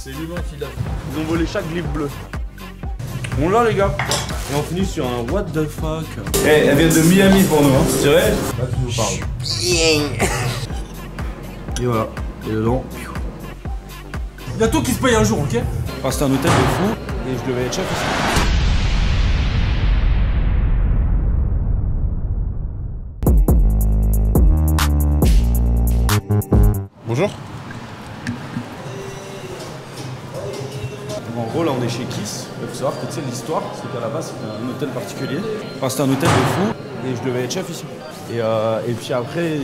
C'est l'humain qui l'a fait. Ils ont volé chaque livre bleu. On l'a les gars. Et on finit sur un what the fuck. Eh, elle vient de Miami pour nous, hein. C'est vrai? Là, tu nous parles. Et voilà. Et dedans. Il y a tout qui se paye un jour, ok? Ah, c'était un hôtel de fou. Et je devais être chef aussi. Bonjour. En gros, là, on est chez Kiss. Il faut savoir que tu sais, l'histoire, c'est qu'à la base, c'était un hôtel particulier. Enfin, c'était un hôtel de fou. Et je devais être chef ici. Et puis après,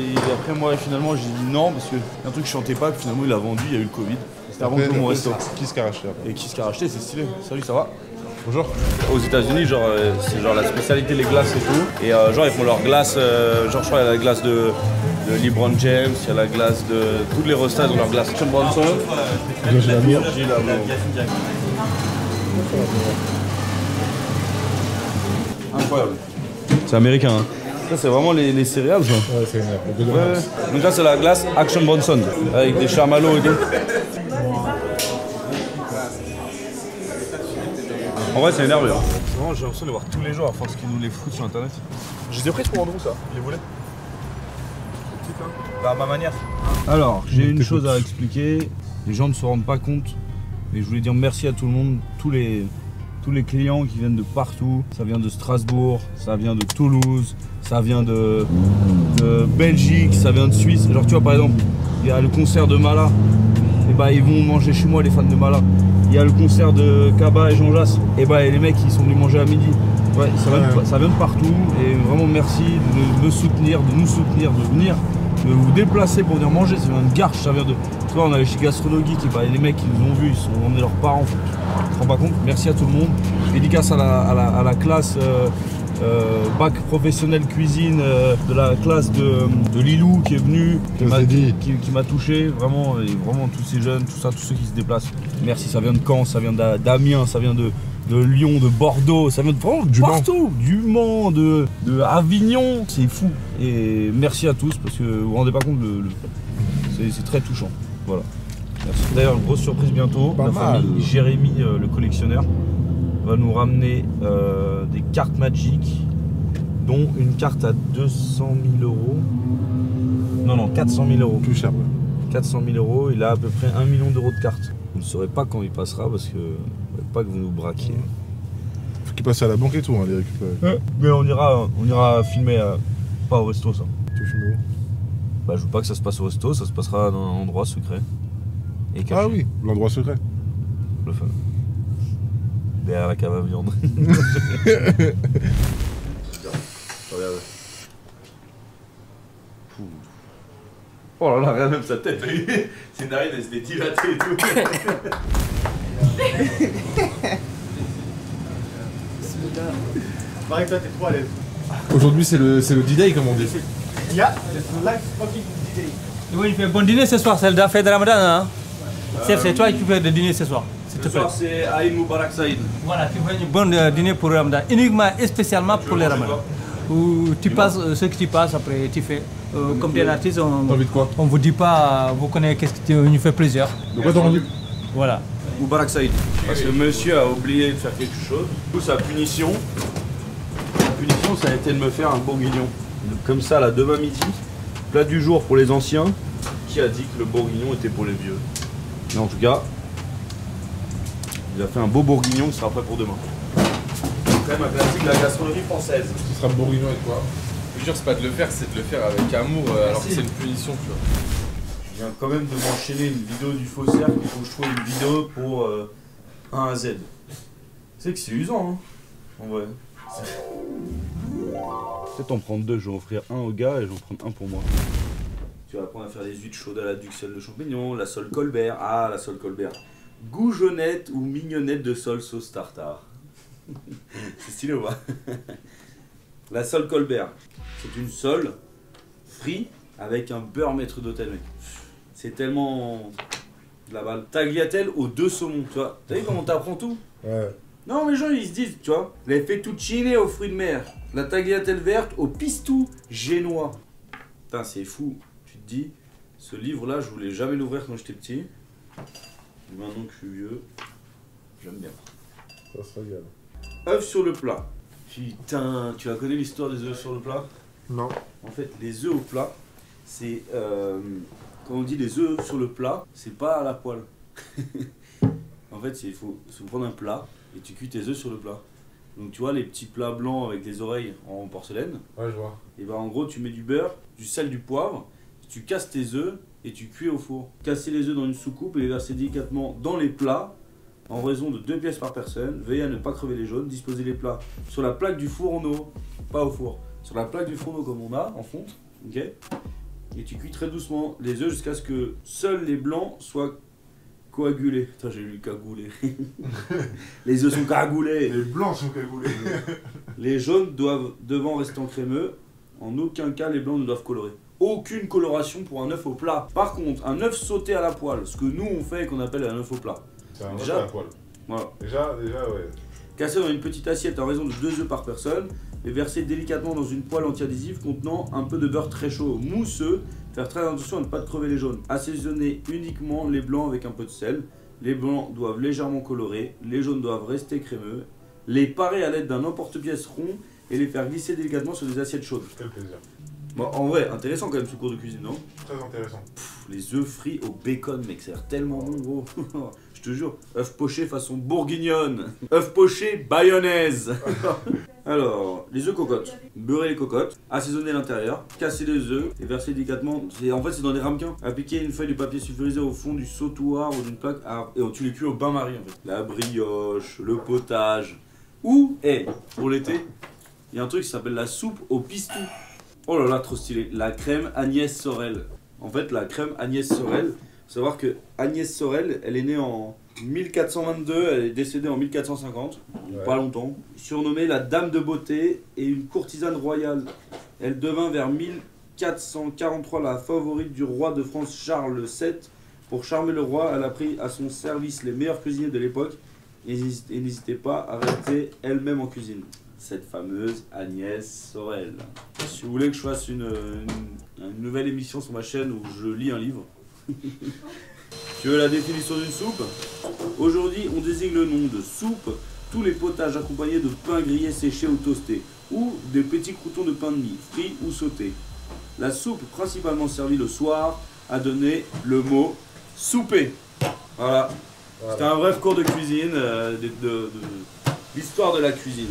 moi, finalement, j'ai dit non, parce que un truc que je chantais pas, puis finalement, il a vendu, il y a eu le Covid. C'était avant que mon resto. Kiss qui a racheté après. Et Kiss qui a racheté, c'est stylé. Salut, ça va? Bonjour. Aux États-Unis, genre, c'est genre la spécialité les glaces et tout. Et genre, ils font leur glace, genre, je crois, il y a la glace de LeBron James, il y a la glace de. Toutes les restas ont leur glace. Action Bronson. J'ai la mire. Incroyable. C'est américain, hein. Ça, c'est vraiment les céréales, ça. Ouais, c'est énervé. Ouais. Donc là, c'est la glace Action Bronson, avec des chamallows et tout. En vrai, c'est énervé. Hein. Vraiment, j'ai l'impression de les voir tous les jours à force qu'ils nous les foutent sur internet. Je les ai pris pour Andrew, ça. Je les voulais. Bah, à ma manière. Alors, j'ai une chose à expliquer. Les gens ne se rendent pas compte. Mais je voulais dire merci à tout le monde, tous les clients qui viennent de partout. Ça vient de Strasbourg, ça vient de Toulouse, ça vient de Belgique, ça vient de Suisse. Genre tu vois par exemple, il y a le concert de Mala. Et bah ils vont manger chez moi les fans de Mala. Il y a le concert de Kaba et Jean Jass. Et bah les mecs ils sont venus manger à midi. Ouais, ça vient de partout. Et vraiment merci de me soutenir, de nous soutenir, de venir, de vous déplacer pour venir manger. Ça vient de Garches, ça vient de... Tu vois, on allait chez Gastronogeek et bah, les mecs qui nous ont vus, ils sont emmenés leurs parents. Tu te rends pas compte? Merci à tout le monde. Dédicace à la classe bac professionnel cuisine de la classe de Lilou qui est venu, qui m'a touché. Vraiment, et vraiment tous ces jeunes, tout ça, tous ceux qui se déplacent. Merci, ça vient de Caen, ça vient d'Amiens, ça vient de Lyon, de Bordeaux, ça vient de vraiment partout, du Mans, de Avignon, c'est fou. Et merci à tous parce que vous vous rendez pas compte, c'est très touchant. Voilà. Merci. D'ailleurs, une grosse surprise bientôt. La famille Jérémy, le collectionneur, va nous ramener des cartes Magic, dont une carte à 200 000 euros. Non, 400 000 euros. Plus cher. 400 000 euros, il a à peu près 1 million d'euros de cartes. Vous ne saurez pas quand il passera parce que pas que vous nous braquiez. Faut qu'il passe à la banque et tout, hein, les récupérer. Mais on ira filmer, pas au resto ça. Tu filmes où? Bah je veux pas que ça se passe au resto, ça se passera dans un endroit secret. Et caché. Ah oui, l'endroit secret. Le fameux. Derrière la cave à viande. Regarde. Oh là là, regarde même sa tête. Ses narines, elles s'étaient dilatées et tout. Pareil que toi, t'es trop à l'aise. Aujourd'hui, c'est le D-Day, comme on dit. Yeah, it's live fucking DJ. Oui, il fait bon dîner ce soir, c'est la fête de Ramadan. Hein? C'est toi qui fais le dîner ce soir. Ce soir, c'est Aïd Moubarak Saïd. Voilà, tu fais un bon dîner pour le Ramadan, uniquement et spécialement pour le Ramadan. Où tu passes ce que tu passes, après tu fais. Comme tu es un artiste, on vous dit pas, vous connaissez qu'est-ce qui nous fait plaisir. De quoi t'as envie? Voilà. Moubarak Saïd. Parce que monsieur a oublié de faire quelque chose. Du coup, sa punition, ça a été de me faire un bourguignon. Comme ça, là, demain midi, plat du jour pour les anciens. Qui a dit que le bourguignon était pour les vieux? Mais en tout cas, il a fait un beau bourguignon qui sera prêt pour demain. C'est quand même un classique de la gastronomie française. Ce sera bourguignon et quoi? Le jure, c'est pas de le faire, c'est de le faire avec amour, alors que c'est une punition, tu vois. Je viens quand même de m'enchaîner une vidéo du faussaire, il faut que je trouve une vidéo pour 1 à Z. C'est que c'est usant, hein, en vrai. Peut-être en prendre 2, je vais en offrir un au gars et je vais en prendre un pour moi. Tu vas apprendre à faire des huîtres chaudes à la duxelle de champignons, la sole Colbert, ah la sole Colbert. Goujonette ou mignonnette de sole sauce tartare. C'est stylé ou pas? La sole Colbert, c'est une sole frite avec un beurre maître d'hôtel, mec. C'est tellement de la balle. Tagliatelle aux 2 saumons, tu vois. T'as vu comment t'apprends tout? Ouais. Non, mais les gens ils se disent, tu vois, les fettuccine aux fruits de mer, la tagliatelle verte au pistou génois. Putain, c'est fou. Tu te dis, ce livre-là, je voulais jamais l'ouvrir quand j'étais petit. Maintenant que je suis vieux, j'aime bien. Ça se régale. Œufs sur le plat. Putain, tu as connu l'histoire des œufs sur le plat? Non. En fait, les œufs au plat, c'est... quand on dit les œufs sur le plat, c'est pas à la poêle. En fait, il faut prendre un plat et tu cuis tes œufs sur le plat. Donc tu vois les petits plats blancs avec les oreilles en porcelaine. Ouais, je vois. Et ben en gros, tu mets du beurre, du sel, du poivre, tu casses tes œufs et tu cuis au four. Casser les œufs dans une soucoupe et les verser délicatement dans les plats en raison de 2 pièces par personne. Veillez à ne pas crever les jaunes. Disposez les plats sur la plaque du fourneau, pas au four, sur la plaque du fourneau comme on a en fonte, ok. Et tu cuis très doucement les œufs jusqu'à ce que seuls les blancs soient coagulés. Putain, j'ai lu cagoulé. Les œufs sont cagoulés. Les blancs sont cagoulés. Les jaunes devant rester en crémeux. En aucun cas, les blancs ne doivent colorer. Aucune coloration pour un œuf au plat. Par contre, un œuf sauté à la poêle, ce que nous on fait et qu'on appelle un œuf au plat. C'est un Déjà, œuf à la poêle. Voilà. Déjà, ouais. Casser dans une petite assiette à raison de 2 œufs par personne et verser délicatement dans une poêle anti-adhésive contenant un peu de beurre très chaud, mousseux. Faire très attention à ne pas crever les jaunes. Assaisonner uniquement les blancs avec un peu de sel. Les blancs doivent légèrement colorer, les jaunes doivent rester crémeux. Les parer à l'aide d'un emporte-pièce rond et les faire glisser délicatement sur des assiettes chaudes. Quel plaisir. Bon, en vrai, intéressant quand même ce cours de cuisine, non? Très intéressant. Les œufs frits au bacon, mec, ça a l'air tellement bon, gros. Je te jure. œufs pochés façon bourguignonne. œufs pochés bayonnaise. Alors, les œufs cocottes. Beurrer les cocottes, assaisonner l'intérieur, casser les œufs et verser délicatement. En fait, c'est dans des ramequins. Appliquer une feuille de papier sulfurisé au fond du sautoir ou d'une plaque. Et tu les cuis au bain-marie en fait. La brioche, le potage. Ou, pour l'été, il y a un truc qui s'appelle la soupe au pistou. Oh là là, trop stylé. La crème Agnès Sorel. En fait, la crème Agnès Sorel, faut savoir que Agnès Sorel, elle est née en 1422, elle est décédée en 1450, pas longtemps. Surnommée la Dame de Beauté et une courtisane royale. Elle devint vers 1443 la favorite du roi de France Charles VII. Pour charmer le roi, elle a pris à son service les meilleurs cuisiniers de l'époque et n'hésitait pas à rester elle-même en cuisine. Cette fameuse Agnès Sorel. Si vous voulez que je fasse une nouvelle émission sur ma chaîne où je lis un livre. Tu veux la définition d'une soupe? Aujourd'hui, on désigne le nom de soupe tous les potages accompagnés de pain grillé séché ou toasté, ou des petits croûtons de pain de mie, frits ou sautés. La soupe, principalement servie le soir, a donné le mot souper. Voilà. C'était un bref cours de cuisine, de l'histoire de la cuisine.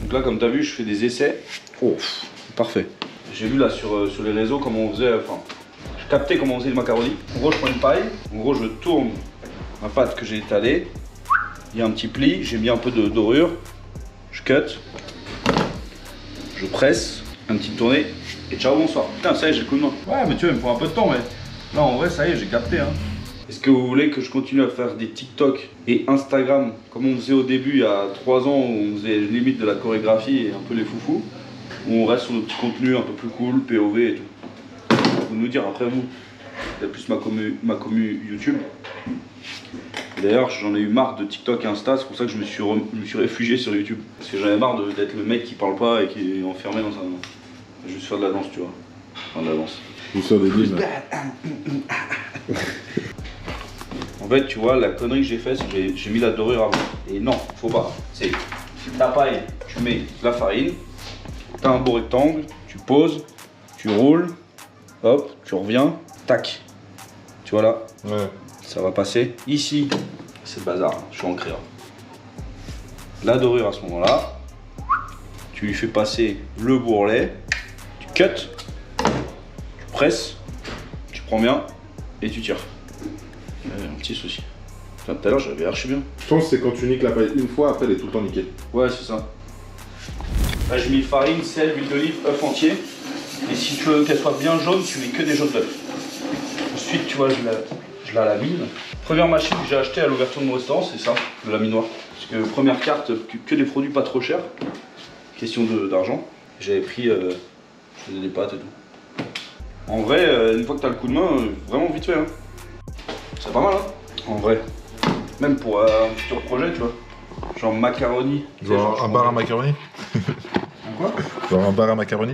Donc là, comme tu as vu, je fais des essais. Oh, parfait. J'ai vu là sur les réseaux comment on faisait, je captais comment on faisait le macaroni. En gros, je prends une paille, en gros, je tourne ma pâte que j'ai étalée. Il y a un petit pli, j'ai mis un peu de dorure. Je cut, je presse, un petit tourné, et ciao, bonsoir. Putain, ça y est, j'ai le coup de main. Ouais, mais tu vois, il me faut un peu de temps, mais là, en vrai, ça y est, j'ai capté. Hein. Est-ce que vous voulez que je continue à faire des TikTok et Instagram comme on faisait au début il y a 3 ans où on faisait limite de la chorégraphie et un peu les foufous, où on reste sur nos petits contenus un peu plus cool, POV et tout. Vous nous dire après vous, c'est plus ma commu YouTube. D'ailleurs j'en ai eu marre de TikTok et Insta, c'est pour ça que je me suis réfugié sur YouTube. Parce que j'en ai marre d'être le mec qui parle pas et qui est enfermé dans un... Juste faire de la danse, tu vois. Enfin de la danse. Ou faire des mimes. En fait, tu vois, la connerie que j'ai faite, c'est que j'ai mis la dorure avant. Et non, faut pas. C'est ta paille, tu mets la farine, t'as un beau rectangle, tu poses, tu roules, hop, tu reviens, tac. Tu vois là, ouais. Ça va passer. Ici, c'est le bazar, hein, je suis en créa. La dorure à ce moment-là, tu lui fais passer le bourrelet, tu cut, tu presses, tu prends bien et tu tires. Un petit souci. Tout à l'heure j'avais archi bien. Je pense que c'est quand tu niques la paille une fois, après elle est tout le temps niquée. Ouais, c'est ça. Là j'ai mis farine, sel, huile d'olive, œuf entier. Et si tu veux qu'elle soit bien jaune, tu mets que des jaunes d'œufs. Ensuite, tu vois, je la lamine. Première machine que j'ai achetée à l'ouverture de mon restaurant, c'est ça, le laminoir. Parce que première carte, que des produits pas trop chers. Question d'argent. J'avais pris, je faisais des pâtes et tout. En vrai, une fois que tu as le coup de main, vraiment vite fait. Hein. C'est pas mal, hein. En vrai. Même pour un futur projet, tu vois. Genre macaroni. Genre un bar à macaroni. Un quoi? Genre un bar à macaroni.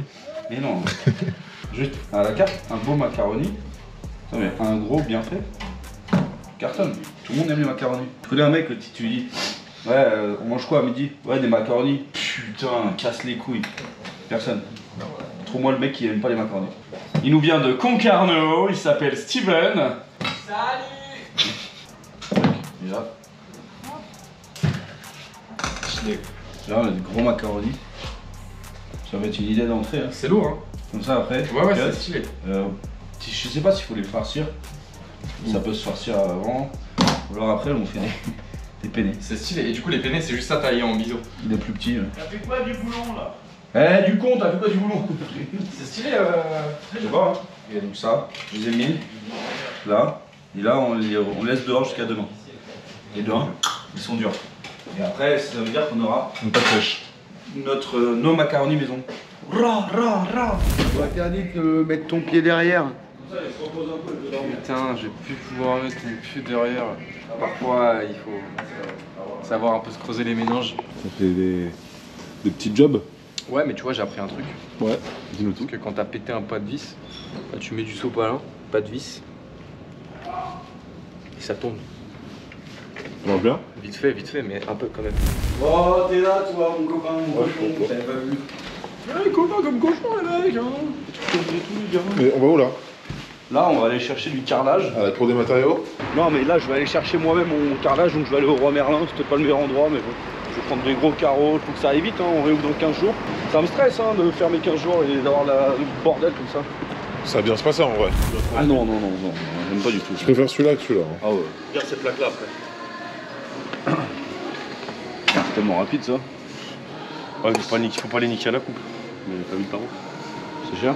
Mais non. Juste à la carte, un beau macaroni. Un gros bien fait. cartonne. Tout le monde aime les macaronis. Tu connais un mec, tu lui dis ouais, on mange quoi à midi? Ouais, des macaronis. Putain, casse les couilles. Personne. Trouve-moi le mec qui aime pas les macaronis. Il nous vient de Concarneau, il s'appelle Steven. Salut. Déjà. Là, on a des gros macaronis. Ça va être une idée d'entrée. Hein. C'est lourd, hein. Comme ça après. Ouais, c'est stylé. Je sais pas s'il faut les farcir. Ça peut se farcir avant. Ou alors après, on fait des penne. C'est stylé. Et du coup, les penne, c'est juste ça taillé en biseau. Il est plus petit. T'as fait quoi du boulon là? Eh, du con, t'as fait quoi du boulon? C'est stylé. Je sais pas. Hein. Et donc ça, je les ai mis là. Et là, on laisse dehors jusqu'à demain. Et demain, ils sont durs. Et après, ça veut dire qu'on aura Une pâte sèche. nos macaronis maison. Ra. C'est interdit de mettre ton pied derrière. Comme ça, il se repose un peu dedans. Putain, je vais plus pouvoir mettre mon pied derrière. Parfois, il faut savoir un peu se creuser les méninges. Ça fait des petits jobs. Ouais, mais tu vois, j'ai appris un truc. Ouais, dis-nous tout. Parce que quand t'as pété un pas de vis, bah, tu mets du sopalin, pas de vis, et ça tombe. Ça marche bien? Vite fait, mais un peu quand même. Oh, t'es là, toi, mon copain, mon cochon, t'avais pas vu. Ouais, copain comme cochon, les mecs, hein. Mais on va où là? Là, on va aller chercher du carrelage. À la cour des matériaux? Non, mais là, je vais aller chercher moi-même mon carrelage, donc je vais aller au Roi Merlin. C'était pas le meilleur endroit, mais bon. Je vais prendre des gros carreaux, il faut que ça aille vite, hein. On réouvre dans 15 jours. Ça me stresse hein, de fermer 15 jours et d'avoir le bordel comme ça. Ça va bien se passer en vrai. Ah non, j'aime pas du tout. Je préfère celui-là que celui-là. Hein. Ah ouais. Regarde cette plaque là après. C'est tellement rapide ça. Ouais, faut pas les niquer à la coupe. Mais t'as vu le tarot? C'est cher.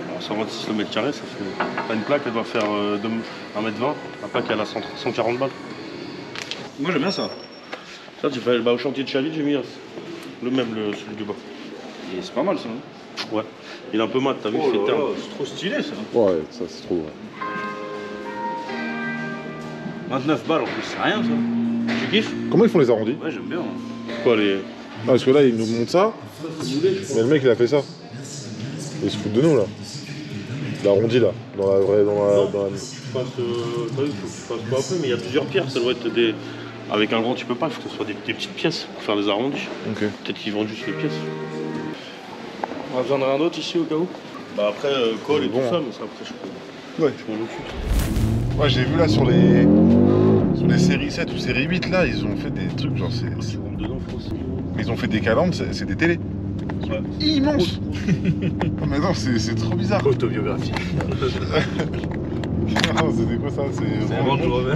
Alors, 126 le mètre carré, ça fait. Pas une plaque, elle doit faire 1m20. La plaque elle a 140 balles. Moi j'aime bien ça. Ça, tu fais au chantier de Chaville, j'ai mis le même, celui du bas. Et c'est pas mal ça. Hein. Ouais. Il est un peu mat, t'as vu, il fait terne. c'est trop stylé ça. Ouais, ça c'est trop. 29 balles en plus, c'est rien ça. Tu kiffes? Comment ils font les arrondis? Ouais, j'aime bien. Hein. Quoi, les. Ah, parce que là, ils nous montrent ça. Mais le mec, il a fait ça. Il se fout de nous là. L'arrondi là. Dans la vraie. Tu passes, t'as vu, faut que tu passes pas après, mais il y a plusieurs pierres, ça doit être des. Avec un grand, tu peux pas, il faut que ce soit des petites pièces pour faire les arrondis. Ok. Peut-être qu'ils vendent juste les pièces. On a besoin de rien d'autre ici au cas où? Bah après, colle et Bon, tout ça, hein. mais ça après je peux. Ouais. Je m'en occupe. Ouais, j'ai vu là sur les séries 7 ou série 8 là, ils ont fait des trucs genre c'est. Tu rentres dedans, faut aussi. Ils ont fait des calendes, c'est des télés. Ouais. Immense. Mais non, c'est trop bizarre. Autobiographie. Non, c'était quoi ça? C'est Range Rover.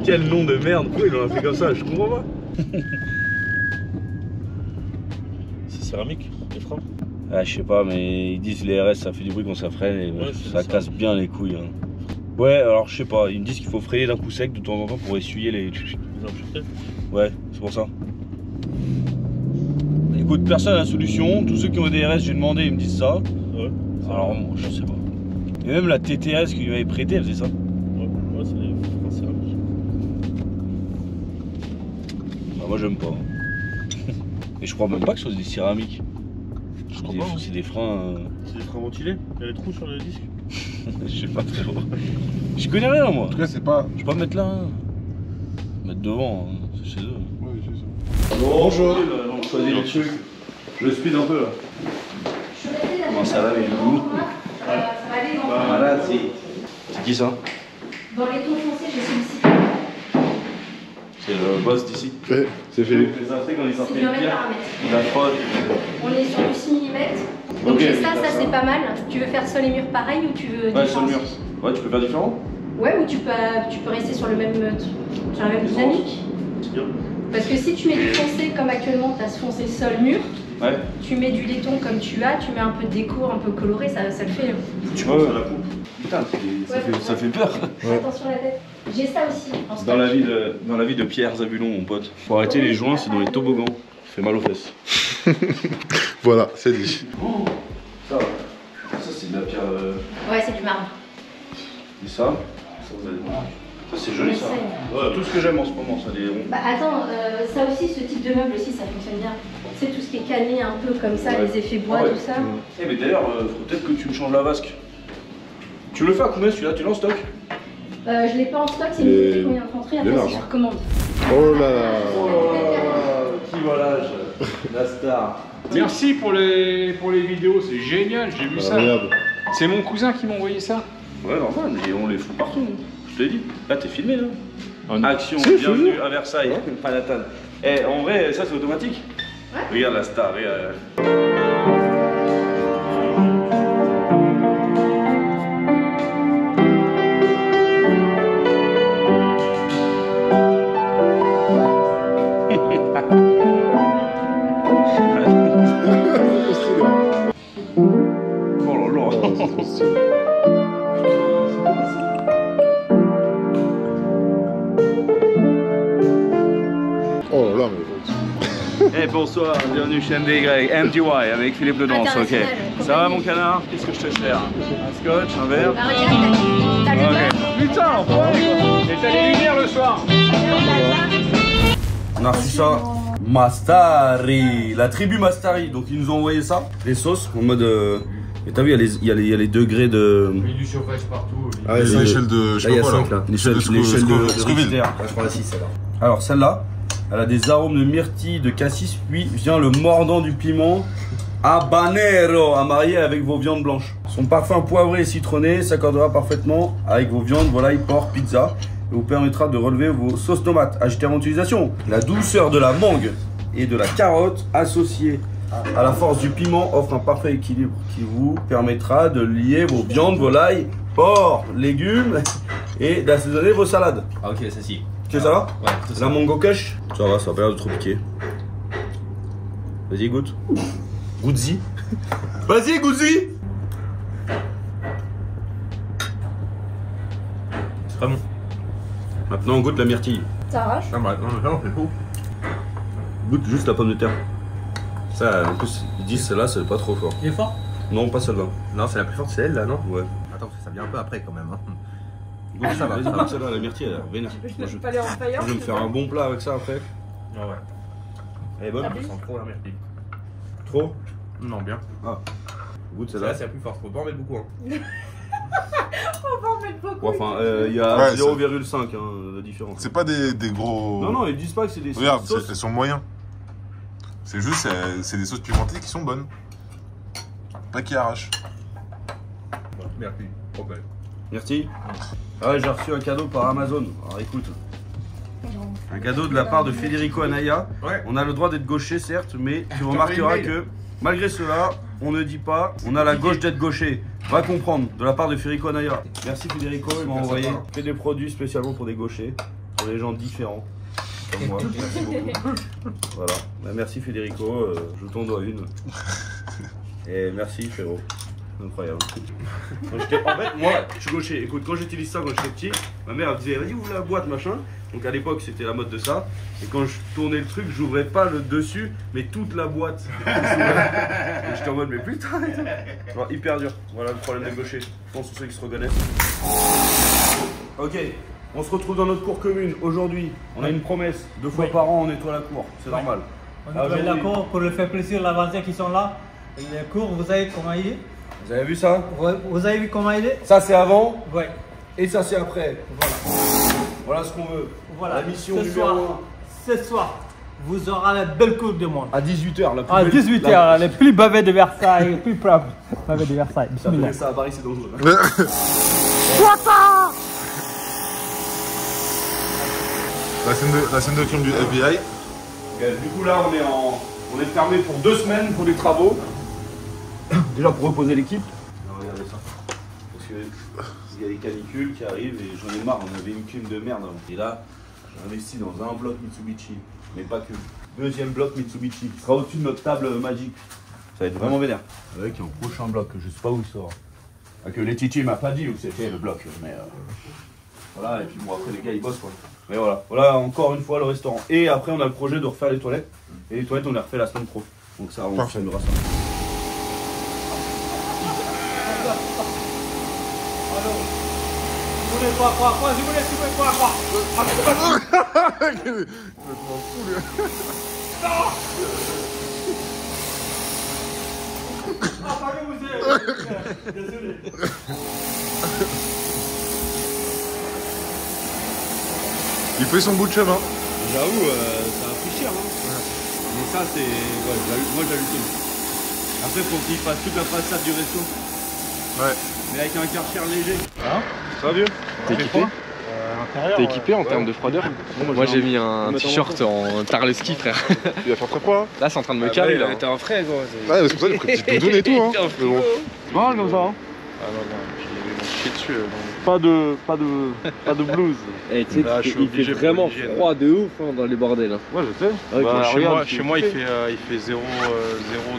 Quel nom de merde, pourquoi il en a fait comme ça? Je comprends pas. C'est céramique, les freins. Ah, je sais pas, mais ils disent les RS ça fait du bruit quand ça freine et Ouais, ça casse bien les couilles. Hein. Ouais, alors je sais pas, ils me disent qu'il faut frayer d'un coup sec de temps en temps pour essuyer les. Les impuretés. Ouais, c'est pour ça. Écoute, personne n'a la solution. Tous ceux qui ont des RS, j'ai demandé, ils me disent ça. Ouais. Alors, moi, je sais pas. Et même la TTS qui lui avait prêté, elle faisait ça. Ouais, c'est des freins céramiques. Bah, moi, j'aime pas. Et je crois même pas que ce soit des céramiques. Je crois pas. C'est des freins. C'est des freins ventilés. Il y a des trous sur le disque. Je sais pas trop. Je connais rien, moi. En tout cas, c'est pas. Je vais pas me mettre là. Hein. Mettre devant, hein. C'est chez eux. Ouais, c'est ça. Bonjour. On choisit les trucs. Je le speed un peu là. Comment ça va, les loulous? Voilà, c'est qui ça? Dans les tons foncés, j'ai celui-ci. C'est le boss d'ici. Ouais, c'est fait. Les intrigues, on est C'est du 1 mètre par mètre. Il a pas. On est sur du 6 mm. Donc Ok, j'ai ça, ça c'est pas mal. Tu veux faire sol et mur pareil ou tu veux Ouais, sur le différencier? mur. Ouais, tu peux faire différent? Ouais, ou tu peux rester sur le même sur la même dynamique. C'est bien. Parce que si tu mets du foncé comme actuellement, tu as ce foncé sol mur, Ouais. tu mets du laiton comme tu as, tu mets un peu de déco, un peu coloré, ça le fait. Tu penses à la coupe. Putain, ça fait peur. Attention à la tête. J'ai ça aussi en stock. Dans la vie de Pierre Zabulon, mon pote. Faut arrêter les joints, c'est dans les toboggans. Ça fait mal aux fesses. Voilà, c'est dit. Ça, c'est de la pierre. Ouais, c'est du marbre. Et ça c'est joli ça. Ouais, tout ce que j'aime en ce moment, ça des ronds. Bah attends, ça aussi, ce type de meuble aussi, ça fonctionne bien. Tu sais, tout ce qui est camé un peu comme ça, Ouais. les effets bois, Ah ouais. tout ça. Eh mais d'ailleurs, faut peut-être que tu me changes la vasque. Tu le fais à combien celui-là? Tu l'as en stock? Je l'ai pas en stock, c'est une nouveauté qu'on vient de rentrer, après c'est sur commande. Oh là là. Qui volage, la star. Merci pour les vidéos, c'est génial, j'ai vu ça. Regarde. C'est mon cousin qui m'a envoyé ça. Ouais, normal, mais on les fout partout. Je te l'ai dit. Là, t'es filmé, là. Oh, non. Action, Si, bienvenue à Versailles, Manhattan. Eh, en vrai, ça, c'est automatique. Ouais. Regarde la star, regarde. Oh là là, mais... Eh bonsoir, bienvenue chez MDY, MDY avec Philippe Ledonce, ok. Ça va mon canard? Qu'est-ce que je te sers? Un scotch, un verre? Bah regarde, t'as le beurre. Putain, enfoiré quoi. Et t'as les lumières le soir. On a reçu ça. Mastari, la tribu Mastari, donc ils nous ont envoyé ça, les sauces en mode... Et t'as vu, il y a les degrés de... Il y a du chauffage partout. Ah, c'est l'échelle de... Là, il y a 5 là. L'échelle de Richter. Je prends la 6 alors. Alors celle-là, elle a des arômes de myrtille, de cassis, puis vient le mordant du piment habanero à marier avec vos viandes blanches. Son parfum poivré et citronné s'accordera parfaitement avec vos viandes, volailles, porc, pizza et vous permettra de relever vos sauces tomates. Ajoutez en utilisation la douceur de la mangue et de la carotte associée à la force du piment offre un parfait équilibre qui vous permettra de lier vos viandes, volailles, porc, légumes et d'assaisonner vos salades. Ah ok, ça si. Tu sais ça va? Ouais, c'est ça. La mango cash? Ça va, ça a pas l'air de trop piquer. Vas-y, goûte. Goûte-y. Vas-y, goûte-y. C'est très bon. Maintenant, on goûte la myrtille. Ça arrache. Ah bah non, c'est fou. Goûte juste la pomme de terre. Ça, en plus, ils disent celle-là, c'est pas trop fort. Il est fort? Non, pas celle-là. Non, c'est la plus forte, c'est elle là, non? Ouais. Attends, ça vient un peu après quand même. Hein. Goûte, ça va, vas-y, ça goûte va. celle-là, la myrtille, elle a l'air vénère. Je peux pas aller en fire. Je vais me faire un bon plat avec ça après. Ah ouais. Elle est bonne? Je sens trop la myrtille. Trop? Non, bien. Ah. Goûte Celle-là, celle-là. c'est la plus forte, faut pas en mettre beaucoup. Hein. On va en mettre beaucoup. Ouais, enfin, il y a Ouais, 0,5 hein, de différence. C'est pas des gros... Non, non, ils disent pas que c'est des Regarde, sauces. elles sont moyens. C'est juste, c'est des sauces pimentées qui sont bonnes. Pas qui arrachent. Merci, trop belle. Merci. Ah ouais, j'ai reçu un cadeau par Amazon. Alors écoute. Un cadeau de la part de Federico Anaya. Ouais. On a le droit d'être gaucher, certes, mais tu remarqueras que malgré cela, on ne dit pas on a la gauche d'être gaucher. Va comprendre, de la part de Federico Anaya. Merci Federico, il m'a envoyé fait des produits spécialement pour des gauchers, pour les gens différents. Comme moi. Merci beaucoup. Voilà. Bah, merci Federico, je t'en dois une. Et merci frérot. Incroyable. En fait, moi, je suis gaucher. Écoute, quand j'utilise ça quand j'étais petit, ma mère elle me disait vas-y, ouvre la boîte, machin. Donc à l'époque, c'était la mode de ça. Et quand je tournais le truc, j'ouvrais pas le dessus, mais toute la boîte. Et j'étais en mode, mais putain, alors, hyper dur. Voilà le problème des gauchers. Je pense pour ceux qui se reconnaissent. Ok, on se retrouve dans notre cour commune aujourd'hui. On a une promesse 2 fois par an, on nettoie la cour. C'est normal. On nettoie la cour pour le faire plaisir aux voisins qui sont là. Et la cour, vous savez comment il est? Vous avez vu ça? Vous avez vu comment il est? Ça, c'est avant. Ouais. Et ça, c'est après. Voilà. Voilà ce qu'on veut. Voilà. La mission ce numéro soir, ce soir, vous aurez la belle coupe du monde. À 18h, la plus À belle- 18h, les plus bavés de Versailles, les plus propres bavés de Versailles. Ça Bismillah. fait ça à Paris, c'est dangereux. La scène de crime du FBI. Du coup, là, on est fermé pour 2 semaines pour les travaux. Déjà pour reposer l'équipe. Regardez ça. Parce que il y a les canicules qui arrivent et j'en ai marre, on avait une clim de merde avant. Et là, j'ai investi dans un bloc Mitsubishi, mais pas que. 2e bloc Mitsubishi, qui sera au-dessus de notre table magique. Ça va être vraiment vénère. Avec un prochain bloc, je sais pas où il sort. Ah, que les Titi m'a pas dit où c'était le bloc, mais voilà, et puis bon après les gars ils bossent quoi. Mais voilà, voilà encore une fois le restaurant. Et après on a le projet de refaire les toilettes. Et les toilettes on les refait la semaine pro. Donc ça on filmera ça. Il fait son bout de chemin. J'avoue, ça a pris cher. Hein. Mais ça, c'est. Ouais, moi, j'hallucine. Après, faut qu'il fasse toute la façade du resto. Ouais. Mais avec un Karcher léger. Hein? Ça va vieux? T'es équipé? T'es équipé en termes de froideur? Moi j'ai mis un t-shirt en Tarleski frère. Il va faire très froid. Là c'est en train de me caler là. T'es un frais gros. Ouais, c'est pour ça que j'ai pris une petite doudoune et tout. Hein. Mais bon. Bon, comme ça. Hein. Ah non, puis ils vont chier dessus. Pas de blues. Et tu sais, il fait vraiment froid de ouf hein, dans les bordels. Hein. Ouais, je sais. Bah, chez moi il fait 0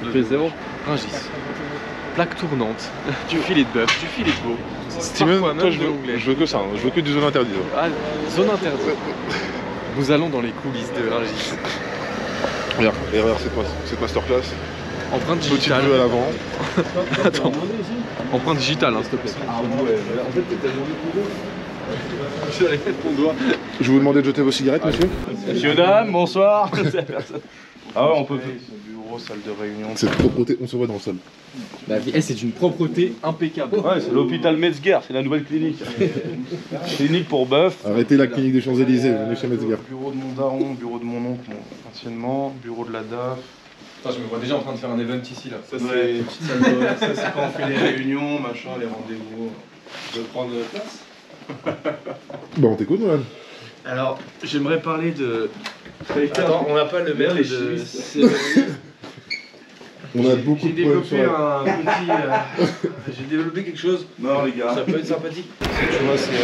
Il fait 0. Rungis. Plaque tournante, du filet de bœuf, du filet de veau. Steven, toi je veux que ça, hein. Je veux que du zone interdite. Ah, zone interdite. Nous allons dans les coulisses de Rungis. Regarde, et regarde cette masterclass. Empreinte Petit digitale. bleu à l'avant. Attends. Empreinte digitale, hein, s'il te plaît. Ah ouais, en fait, t'es tellement Je vais aller mettre mon doigt. Je vais vous demander de jeter vos cigarettes, monsieur. Monsieur, dame, bonsoir. Ah ouais, on peut. Son bureau, salle de réunion. Cette propreté, on se voit dans le sol. C'est une propreté impeccable. Ouais, c'est l'hôpital Metzger, c'est la nouvelle clinique. Clinique pour bœuf. Arrêtez la clinique des Champs-Élysées, venez chez Metzger. Bureau de mon daron, bureau de mon oncle, anciennement, bureau de la DAF. Putain, je me vois déjà en train de faire un event ici là. Ça c'est une petite salle de... ça c'est quand on fait les réunions, machin, les rendez-vous. Je veux prendre place. Bah on t'écoute, Nolan. Alors, j'aimerais parler de... Attends, on n'a pas le maire de... On a beaucoup J'ai de problèmes sur développé la... un petit... j'ai développé quelque chose. Non, les gars. Ça peut être sympathique. Tu vois, c'est...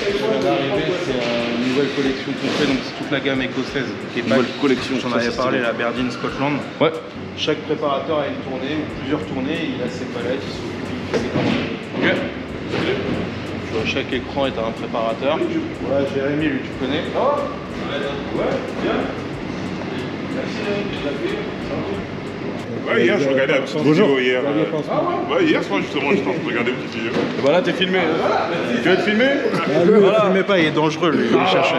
je viens d'arriver, c'est une nouvelle collection qu'on fait, donc c'est toute la gamme écossaise. Qui est pas Nouvelle collection, j'en avais parlé, la Berdine Scotland. Ouais. Chaque préparateur a une tournée ou plusieurs tournées, il a ses palettes, il s'occupe, il fait ses commandes. Ok. Tu vois, chaque écran est un préparateur. Voilà, Jérémy, lui, tu connais. Oh ouais, bien. Merci, je l'ai fait. Ouais, hier je regardais un petit Bonjour. vidéo hier. Ouais, hier soir justement, j'étais en train de regarder une petite vidéo. Bah là, t'es filmé. Tu veux être filmé? Voilà. Ne filmez pas, il est dangereux, lui, il me cherchait.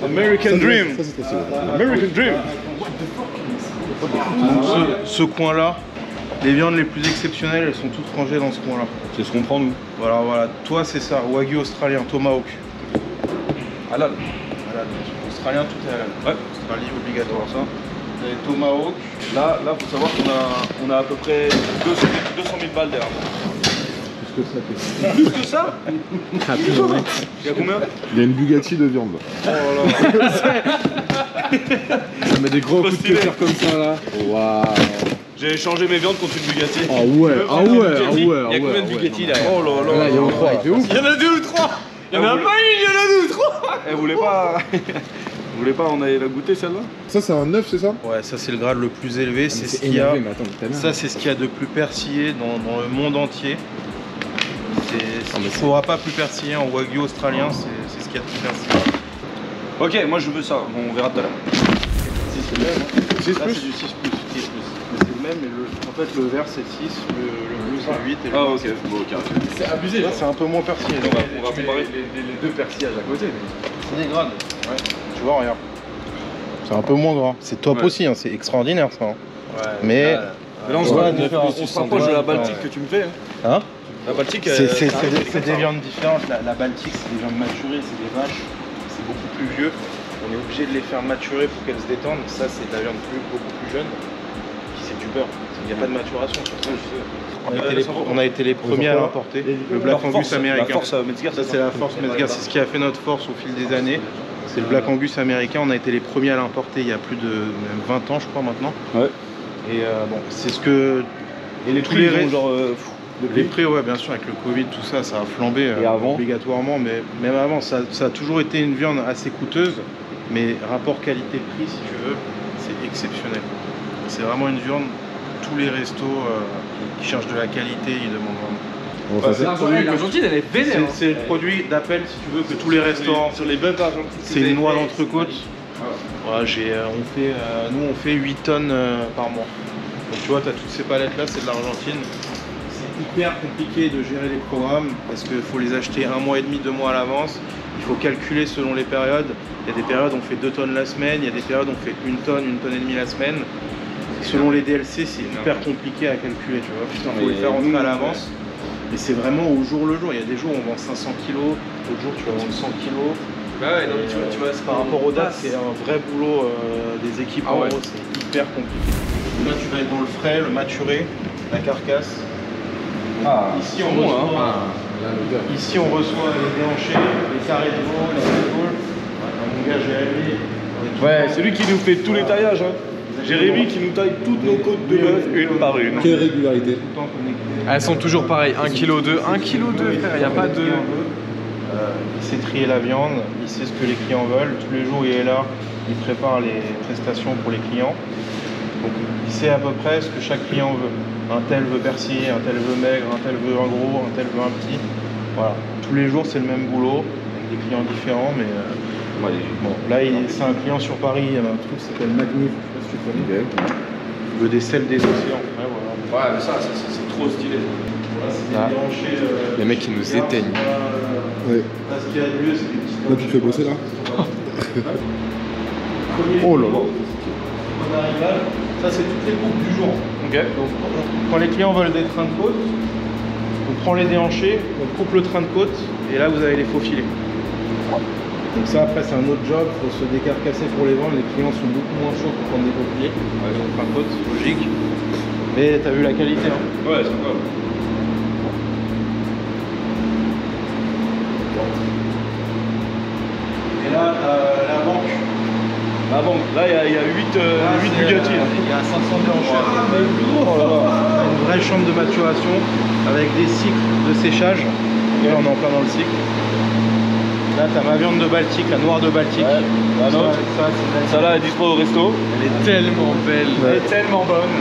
American Dream. Ça c'est facile. American Dream. Donc, ce coin-là, les viandes les plus exceptionnelles, elles sont toutes rangées dans ce coin-là. C'est ce qu'on prend nous. Voilà, voilà. Toi, c'est ça, Wagyu australien, Tomahawk. Halal. Halal. Australien, tout est halal. Ouais. Australie, obligatoire, ça. Et Tomahawk. Là, faut savoir qu'on a à peu près 200 000 balles derrière. Plus que ça? Il y a combien? Il y a une Bugatti de viande là. Oh là Ça met des gros coups de cutter comme ça là. Waouh. J'ai échangé mes viandes contre une Bugatti. Ah ouais, ah ouais, ah ouais. Il y a combien de Bugatti derrière? Oh là là. Là, il y en a 3, il fait ouf. Il y en a 2 ou 3. Il y en a pas une, il y en a 2 ou 3. Elle voulait pas. Vous voulez pas, on allait la goûter celle-là? Ça c'est un 9, c'est ça? Ouais, ça c'est le grade le plus élevé. C'est ce qu'il y a. Ça c'est ce qu'il y a de plus persillé dans le monde entier. Il ne faudra pas plus persiller en Wagyu australien, c'est ce qu'il y a de plus persillé. Ok, moi je veux ça, on verra tout à l'heure. Si c'est le même. 6 Là plus? c'est du 6 plus. Mais c'est le même, mais en fait le vert c'est le 6, le bleu c'est le 8 et le Ah blanc, ok, bon, ok. C'est abusé. là c'est un peu moins persillé. On va comparer. Les deux persillages à côté. C'est des grades. Ouais. Tu vois, regarde. C'est un peu moins gras. C'est top aussi, hein. C'est extraordinaire ça. Hein. Ouais. Mais Là, on se rapproche de la Baltique que tu me fais. hein, La Baltique, c'est des viandes différentes. La Baltique, c'est des viandes maturées, c'est des vaches, c'est beaucoup plus vieux. On est obligé de les faire maturer pour qu'elles se détendent. Ça, c'est de la viande beaucoup plus jeune. Puis c'est du beurre. Il n'y a pas de maturation sur ça. On a été les premiers à l'importer. Le Black Angus américain. La force Metzger, Ça, c'est la force Metzger. C'est ce qui a fait notre force au fil des années. C'est le Black Angus américain. On a été les premiers à l'importer il y a plus de même 20 ans, je crois, maintenant. Ouais. Et bon, c'est ce que. Et les tous prix, les ils ont genre. Les prix, ouais, bien sûr, avec le Covid, tout ça, ça a flambé Et avant obligatoirement. Mais même avant, ça a toujours été une viande assez coûteuse. Mais rapport qualité-prix, si tu veux, c'est exceptionnel. C'est vraiment une viande. Tous les restos qui cherchent de la qualité, ils demandent vraiment. L'Argentine, elle est vénère. C'est le produit d'appel, si tu veux, que tous les restaurants. Sur les bœufs argentines. C'est une noix d'entrecôte. Ouais, nous, on fait 8 tonnes par mois. Donc tu vois, tu as toutes ces palettes-là, c'est de l'Argentine. C'est hyper compliqué de gérer les programmes parce qu'il faut les acheter 1 mois et demi, 2 mois à l'avance. Il faut calculer selon les périodes. Il y a des périodes où on fait 2 tonnes la semaine, il y a des périodes où on fait 1 tonne et demie la semaine. Et selon les DLC, c'est hyper compliqué à calculer, tu vois. Putain, faut les faire rentrer à l'avance. Et c'est vraiment au jour le jour. Il y a des jours où on vend 500 kg, d'autres jours tu vas vendre 100 kg. Bah ouais, non, tu vois, Par rapport aux dates, c'est un vrai boulot des équipes en gros, c'est hyper compliqué. Là, tu vas être dans le frais, le maturé, la carcasse. Ici, on reçoit, ici, on reçoit les déhanchés, les carrés de veau, les épaules. Mon gars, Jérémy. Ouais, c'est lui qui nous fait tous les taillages. Hein. Jérémy qui nous taille toutes nos côtes de bœuf une par une. Quelle régularité? Elles sont toujours pareilles, 1,2 kg. 1,2 kg, frère, il n'y a pas de. Il sait trier la viande, il sait ce que les clients veulent. Tous les jours, il est là, il prépare les prestations pour les clients. Donc, il sait à peu près ce que chaque client veut. Un tel veut persiller, un tel veut maigre, un tel veut un gros, un tel veut un petit. Voilà. Tous les jours, c'est le même boulot, avec des clients différents, mais bon, là, c'est un client sur Paris, il y a un truc qui s'appelle Magnif, je sais pas si tu connais. Il veut des selles des océans. Ouais, voilà. Ouais, mais ça c'est trop stylé. Voilà, c'est des déhanchés, les mecs qui nous éteignent. Ouais. Là, ce qu'il y a de mieux, c'est des petits. Là, tu te fais bosser là? Oh là là. Ça, c'est toutes les coupes du jour. Ok. Donc, quand les clients veulent des trains de côte, on prend les déhanchés, on coupe le train de côte, et là, vous avez les faux filets. Donc ça, après, c'est un autre job, il faut se décarcasser pour les vendre. Les clients sont beaucoup moins chauds pour prendre des faux filets. Ouais, sur le train de côte, c'est logique. Mais t'as vu la qualité, hein? Ouais, c'est quoi. Et là, la banque. Ah bon, là il y a 8 Bugatti. Il y a 500 déhanchés. Oh là là. On a une vraie chambre de maturation avec des cycles de séchage. Et là, on est en plein dans le cycle. Là, t'as ma viande de Baltique, la noire de Baltique. Ouais, la nôtre. Ça là, elle est dispo au resto. Elle est tellement belle. Elle est tellement bonne.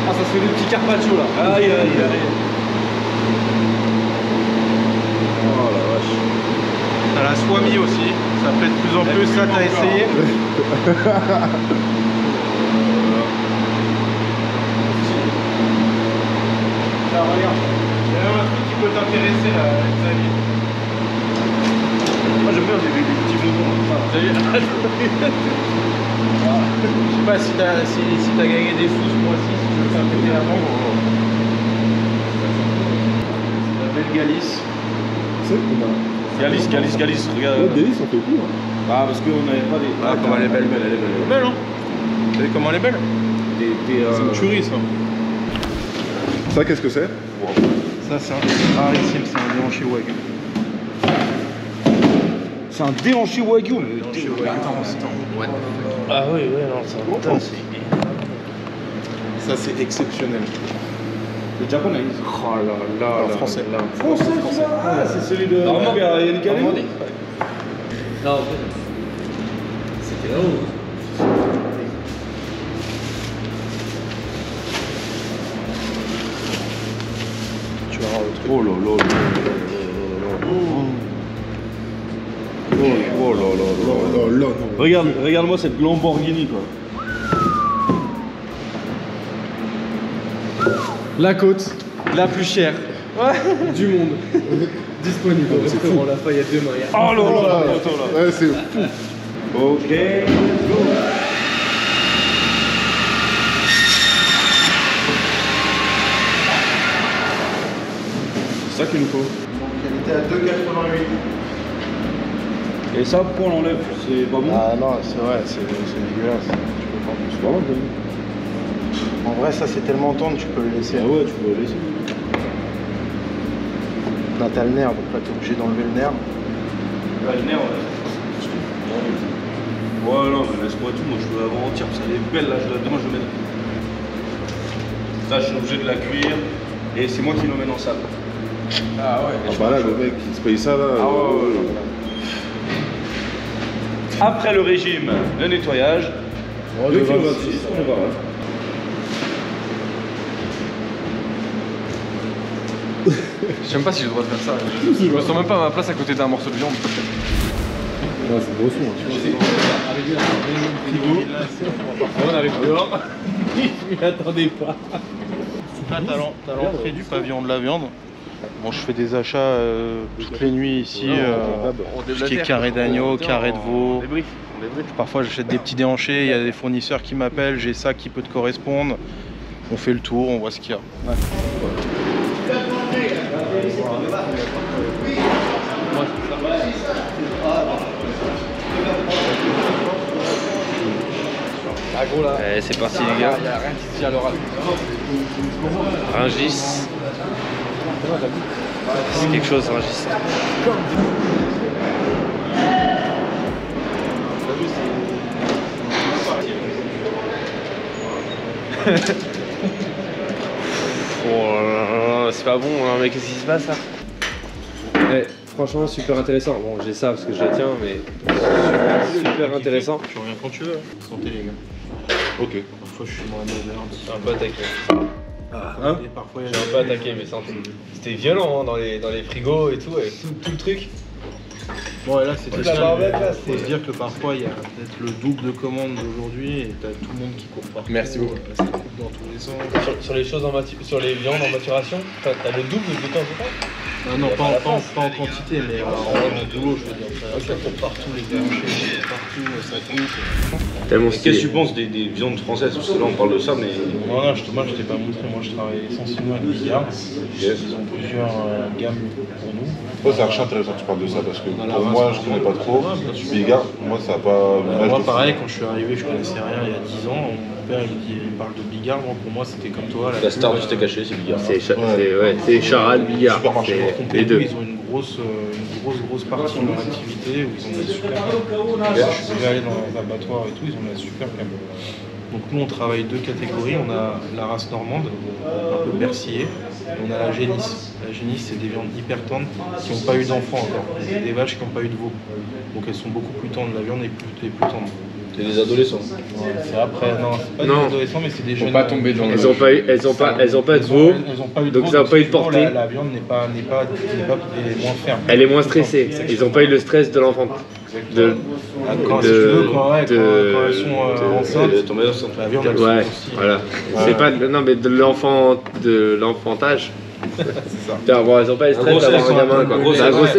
Ah, ça se fait des petits carpaccio là. Aïe, aïe, aïe. Oh la vache. T'as la swami aussi, ça fait de plus en plus, ça t'as essayé. Là, regarde, il y a même un truc qui peut t'intéresser là, Xavier. Moi j'aime bien les petits bonbons comme ça. Je sais pas si t'as gagné des sous ce mois-ci, si tu veux faire péter la banque. C'est la belle Galice. C'est comment? Galis, regarde. Ouais, Délice, on fait tout. Hein. Ah, parce qu'on n'avait pas des. Ah, comment elle est belle, elle est belle. Elle est belle, hein? T'as vu comment elle est belle? C'est une tuerie, ça. Ça, qu'est-ce que c'est? Ça, c'est un rarissime, c'est un déhanché wagyu. C'est un déhanché wagyu. Ah oui, non, ça ça c'est exceptionnel. C'est japonais. Oh là là, français. Français. Ah, c'est celui de Yannick Allen. Non, c'était là-haut. Tu vas voir le truc. Oh là là là là. Regarde-moi cette Lamborghini quoi. La côte la plus chère du monde. Disponible au restaurant La Fayette de Montréal. Oh là là. Ouais, c'est fou. Ok, let's go. C'est ça qu'il nous faut. Donc elle était à 2,88. Et ça, pourquoi on l'enlève? C'est pas bon? Ah non, c'est vrai, c'est dégueulasse. Tu peux pas en plus. C'est pas bon, En vrai, ça c'est tellement tendre, tu peux le laisser. Ah ouais, tu peux le laisser. Là, t'as le nerf, donc là, t'es obligé d'enlever le nerf. Là, le nerf, ouais. Ouais, non, mais laisse-moi tout. Moi, je veux l'avoir entière parce qu'elle est belle là. Demain, je le mets. Là, je suis obligé de la cuire et c'est moi qui l'emmène en salle. Ah ouais. Ah bah là, le mec, il se paye ça là. Ah ouais. Après le régime, le nettoyage. 2,26 kg, on est pas mal. Je sais même pas si j'ai le droit de faire ça. Je me sens même pas à ma place à côté d'un morceau de viande. Ouais, c'est gros son. On arrive dehors. Je m'y attendais pas. Là, t'as l'entrée du pavillon de la viande. Bon, je fais des achats toutes les nuits ici. Tout ce qui est carré d'agneau, carré de veau. Parfois, j'achète des petits déhanchés. Il y a des fournisseurs qui m'appellent. J'ai ça qui peut te correspondre. On fait le tour, on voit ce qu'il y a. Ouais. Allez, c'est parti les gars. Il n'y a rien qui se dit à l'oral. Rungis. C'est quelque chose, Rungis. Oh, c'est pas bon, hein, mais qu'est-ce qui se passe là? Ouais, franchement, super intéressant. Bon, j'ai ça parce que je la tiens, mais super intéressant. Tu reviens quand tu veux. Santé les gars. Ok. Parfois je suis moins à 9h. J'ai un peu attaqué. Hein? Et parfois J'ai un peu attaqué, mais c'était violent hein, dans les frigos et tout, avec tout le truc. Bon, et là c'était Toute la barbette, là, faut se dire que parfois il y a peut-être le double de commandes d'aujourd'hui et t'as tout le monde qui court partout. Merci beaucoup. Ça coupe dans tous les sens. Sur les choses sur les viandes en maturation, t'as le double de temps en temps? Non, pas en quantité, mais en boulot, je veux dire. Ça court partout, les gars, partout, ça coupe. Qu'est-ce que tu penses des viandes françaises? Parce que là on parle de ça, mais. Non, moi je t'ai pas montré, moi je travaille essentiellement avec Bigard. Ils ont plusieurs gammes pour nous. Ouais, c'est archi intéressant que tu parles de ça parce que pour moi je connais pas trop. Bigard, moi ça a pas. Moi pareil, quand je suis arrivé, je connaissais rien il y a 10 ans. Mon père il parle de Bigard, moi pour moi c'était comme toi. La star du steak haché, c'est Bigard. C'est Charal, Bigard. Les deux. Ils ont une grosse partie de leur activité où ils ont des super gammes. Je suis déjà allé dans les abattoirs et tout, ils ont des super gammes. Donc nous on travaille deux catégories, on a la race normande, un peu persillée, et on a la génisse. La génisse c'est des viandes hyper tendres qui n'ont pas eu d'enfants encore, c'est des vaches qui n'ont pas eu de veaux. Donc elles sont beaucoup plus tendres, la viande est plus tendre. C'est des adolescents. Ouais, c'est après, non, c'est pas des adolescents, mais c'est des jeunes. Faut pas tomber dans elles ont pas de veau, donc ça n'a pas eu de portée. La viande elle est moins ferme. Elle est moins stressée, ils n'ont pas eu le stress de l'enfant. Quand elles sont enceintes, la viande elle ouais, aussi. voilà. C'est pas non mais de l'enfantage. C'est ça. Bon, elles ont pas le stress d'avoir un gamin quoi.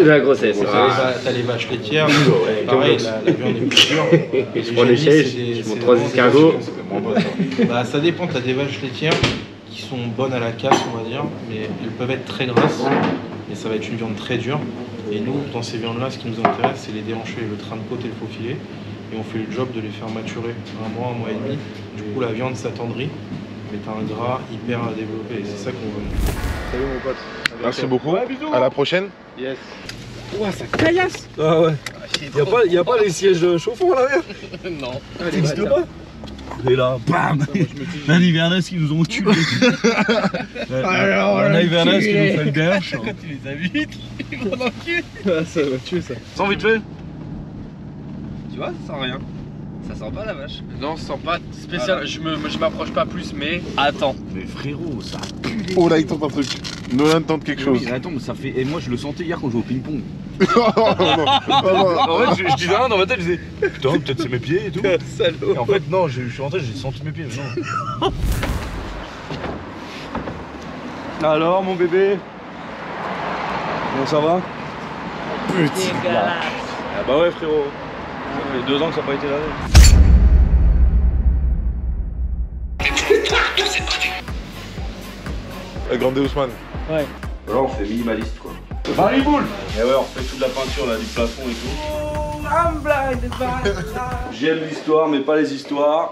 La grossesse. T'as les vaches laitières, pareil, la viande est plus dure. Je prends l'échelle, je monte 3 escargots. Bah ça dépend, t'as des vaches laitières qui sont bonnes à la casse on va dire, mais elles peuvent être très grasses, et ça va être une viande très dure. Et nous, dans ces viandes-là, ce qui nous intéresse, c'est les déhancher, le train de côte et le faux filet. Et on fait le job de les faire maturer 1 mois et demi. Du coup, la viande s'attendrit, mais t'as un gras hyper développé. Et c'est ça qu'on veut. Salut mon pote. Merci beaucoup. À la prochaine. Yes. Ouah, ça caillasse. Ah ouais. Y a pas les sièges chauffants là même? Non. Ça n'existe pas. Et là, bam! Là, Hivernès qui nous ont tués. On a Hivernès qui nous fait le berge. Quand tu les as vus, ils vont dans le cul. Ça va tuer ça. Sans vite fait. Tu vois, ça sent rien. Ça sent pas la vache. Non, ça sent pas spécial. Voilà. Je m'approche pas plus, mais attends. Mais frérot, ça pue les... Oh là, il tente un truc. Nolan tente quelque chose. Oui, attends, mais ça fait. Et moi, je le sentais hier quand je jouais au ping-pong. En fait, je disais rien dans ma tête, je disais putain, peut-être c'est mes pieds et tout. Salaud. Et en fait, non, je suis rentré, j'ai senti mes pieds. Mais non. Alors, mon bébé? Comment ça va? Putain. Ah bah ouais, frérot. Ça fait 2 ans que ça n'a pas été lavé. Grande Ousmane. Ouais. Là on fait minimaliste quoi. Marie Boule. Et ouais, on fait toute la peinture là, du plafond et tout. J'aime l'histoire mais pas les histoires.